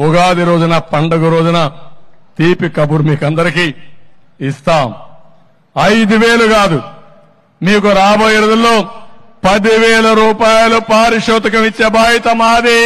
ఉగాది రోజున పండుగ రోజున తీపి కబురు మీకందరికీ ఇస్తాం. 5,000 కాదు, మీకు రాబోయే రోజుల్లో 10,000 రూపాయలు పారితోషికం ఇచ్చే బాధ్యత మాది.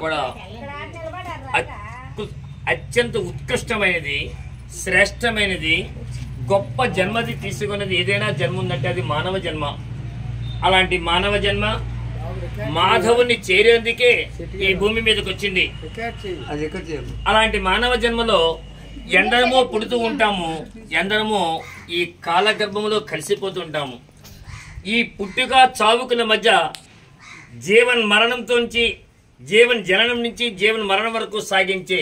కూడా అత్యంత ఉత్కృష్టమైనది, శ్రేష్టమైనది, గొప్ప జన్మది తీసుకున్నది ఏదైనా జన్మ ఉందంటే అది మానవ జన్మ. అలాంటి మానవ జన్మ మాధవుని చేరేందుకే ఈ భూమి మీదకి వచ్చింది. అలాంటి మానవ జన్మలో ఎందరమో పుడుతూ ఉంటాము, ఎందరమో ఈ కాలగర్భంలో కలిసిపోతుంటాము. ఈ పుట్టుక చావుకుల మధ్య జీవన్ మరణంతోంచి జీవన్ జననం నుంచి జీవన్ మరణం వరకు సాగించే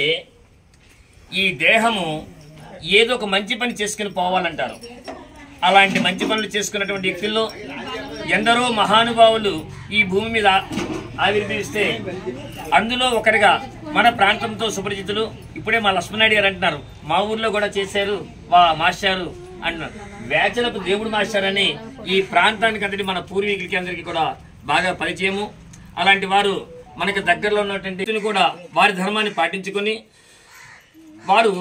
ఈ దేహము ఏదో ఒక మంచి పని చేసుకుని పోవాలంటారు. అలాంటి మంచి పనులు చేసుకున్నటువంటి వ్యక్తుల్లో ఎందరో మహానుభావులు ఈ భూమి మీద ఆవిర్భవిస్తే అందులో ఒకరిగా మన ప్రాంతంతో సుపరిచితులు. ఇప్పుడే మా లక్ష్మణాయుడు గారు అంటున్నారు, మా ఊర్లో కూడా చేశారు వా మాస్టారు అంటున్నారు. వేచలపు దేవుడు మాస్టర్ అని ఈ ప్రాంతానికి అంతటి మన పూర్వీకులకి అందరికీ కూడా బాగా పరిచయము. అలాంటి వారు మనకి దగ్గరలో ఉన్నటువంటి కూడా వారి ధర్మాన్ని పాటించుకొని వారు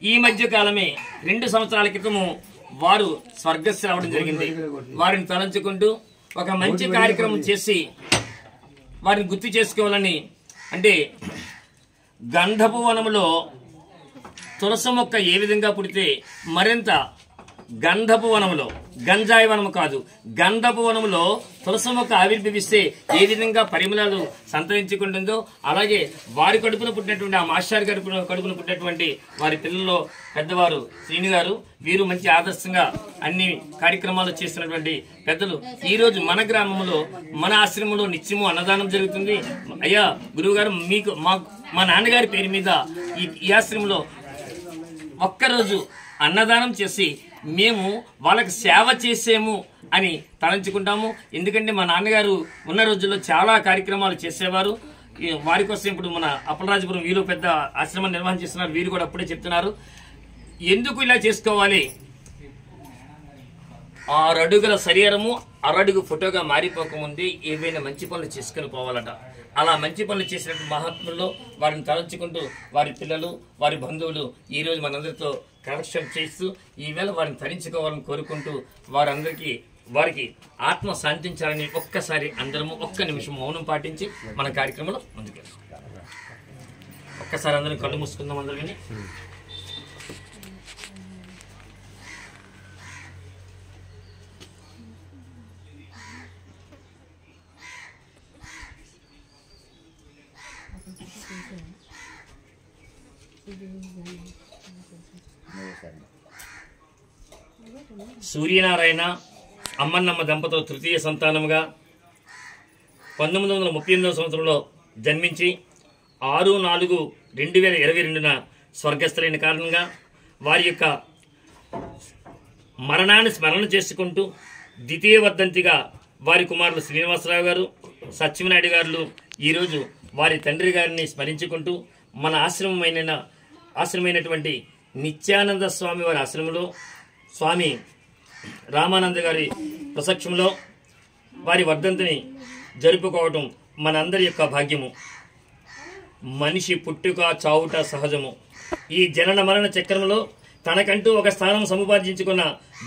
ఈ మధ్య కాలమే 2 సంవత్సరాల క్రితము వారు స్వర్గస్థులు అవ్వడం జరిగింది. వారిని తలంచుకుంటూ ఒక మంచి కార్యక్రమం చేసి వారిని గుర్తు చేసుకోవాలని, అంటే గంధపు వనములో తులసి మొక్క ఏ విధంగా పుడితే మరింత గంధపు వనములో, గంజాయి వనము కాదు, గంధపు వనములో తులసి మొక్క ఆవిర్భవిస్తే ఏ విధంగా పరిమళాలు సంతరించుకుంటుందో అలాగే వారి కడుపున పుట్టినటువంటి ఆ మాస్టర్ కడుపున పుట్టినటువంటి వారి పిల్లల్లో పెద్దవారు శ్రీని గారు, వీరు మంచి ఆదర్శంగా అన్ని కార్యక్రమాలు చేస్తున్నటువంటి పెద్దలు. ఈ రోజు మన గ్రామంలో మన ఆశ్రమంలో నిత్యము అన్నదానం జరుగుతుంది. అయ్యా గురువు గారు, మీకు మా నాన్నగారి పేరు మీద ఈ ఆశ్రమంలో ఒక్కరోజు అన్నదానం చేసి మేము వాళ్ళకి సేవ చేసేము అని తలంచుకుంటాము. ఎందుకంటే మా నాన్నగారు ఉన్న రోజుల్లో చాలా కార్యక్రమాలు చేసేవారు. వారి కోసం ఇప్పుడు మన అప్పలరాజపురం వీరు పెద్ద ఆశ్రమం నిర్వహణ చేస్తున్నారు. వీరు కూడా అప్పుడే చెప్తున్నారు ఎందుకు ఇలా చేసుకోవాలి. 6 అడుగుల శరీరము అరడుగు ఫోటోగా మారిపోకముందే ఏవైనా మంచి పనులు చేసుకుని పోవాలట. అలా మంచి పనులు చేసినట్టు మహాత్ముల్లో వారిని తలంచుకుంటూ వారి పిల్లలు, వారి బంధువులు ఈరోజు మనందరితో కనెక్షన్ చేస్తూ ఈవేళ వారిని తరించుకోవాలని కోరుకుంటూ వారికి ఆత్మ శాంతించాలని ఒక్కసారి అందరము ఒక్క నిమిషం మౌనం పాటించి మన కార్యక్రమంలో ముందుకెళ్తాం. ఒక్కసారి అందరం కళ్ళు మూసుకుందాం అందరూ విని. సూర్యనారాయణ అమ్మన్నమ్మ దంపతులు తృతీయ సంతానముగా 1938 సంవత్సరంలో జన్మించి 6/4/2022 స్వర్గస్థులైన కారణంగా వారి యొక్క మరణాన్ని స్మరణ చేసుకుంటూ ద్వితీయ వర్ధంతిగా వారి కుమారులు శ్రీనివాసరావు గారు, సత్యనారాయణ గారు ఈరోజు వారి తండ్రి గారిని స్మరించుకుంటూ మన ఆశ్రమైనటువంటి నిత్యానంద స్వామి వారి ఆశ్రమంలో స్వామి రామానంద గారి ప్రసక్షంలో వారి వర్ధంతిని జరుపుకోవటం మనందరి యొక్క భాగ్యము. మనిషి పుట్టుక చావుట సహజము. ఈ జనన మరణ చక్రంలో తనకంటూ ఒక స్థానం సముపార్జించుకున్న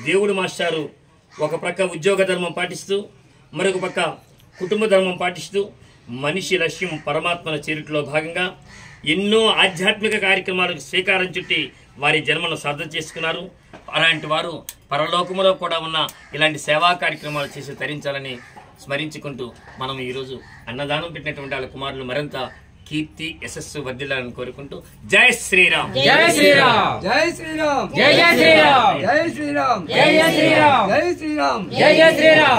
దేవుడు మాస్టారు ఒక ప్రక్క ఉద్యోగ ధర్మం పాటిస్తూ మరొక పక్క కుటుంబ ధర్మం పాటిస్తూ మనిషి లక్ష్యం పరమాత్మల చేరుట్లో భాగంగా ఎన్నో ఆధ్యాత్మిక కార్యక్రమాలకు శ్రీకారం చుట్టి వారి జన్మను సాధన చేసుకున్నారు. అలాంటి వారు పరలోకములో కూడా ఉన్న ఇలాంటి సేవా కార్యక్రమాలు చేసి తరించాలని స్మరించుకుంటూ మనం ఈరోజు అన్నదానం పెట్టినటువంటి వాళ్ళ కుమారులు మరింత కీర్తి యశస్సు వర్ధిల్లాలని కోరుకుంటూ జై శ్రీరామ్, జై శ్రీరామ్, జై శ్రీరామ్, జై జై శ్రీరామ్, జై శ్రీరామ్, జై జై శ్రీరామ్, జై శ్రీరామ్, జై జై శ్రీరామ్.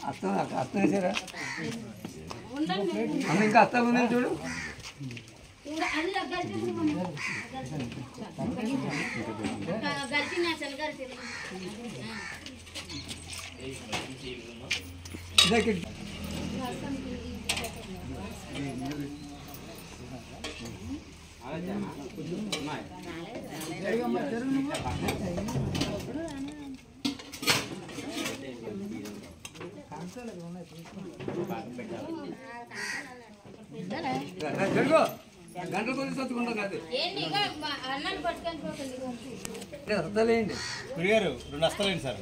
అర్థం వేసారా అన్న? ఇంకా అర్థం ఉంది చూడు. గంటల కొద్ది సత్తుకుంటాం కాదు. అర్థలేండి 2 వస్తలేండి సార్.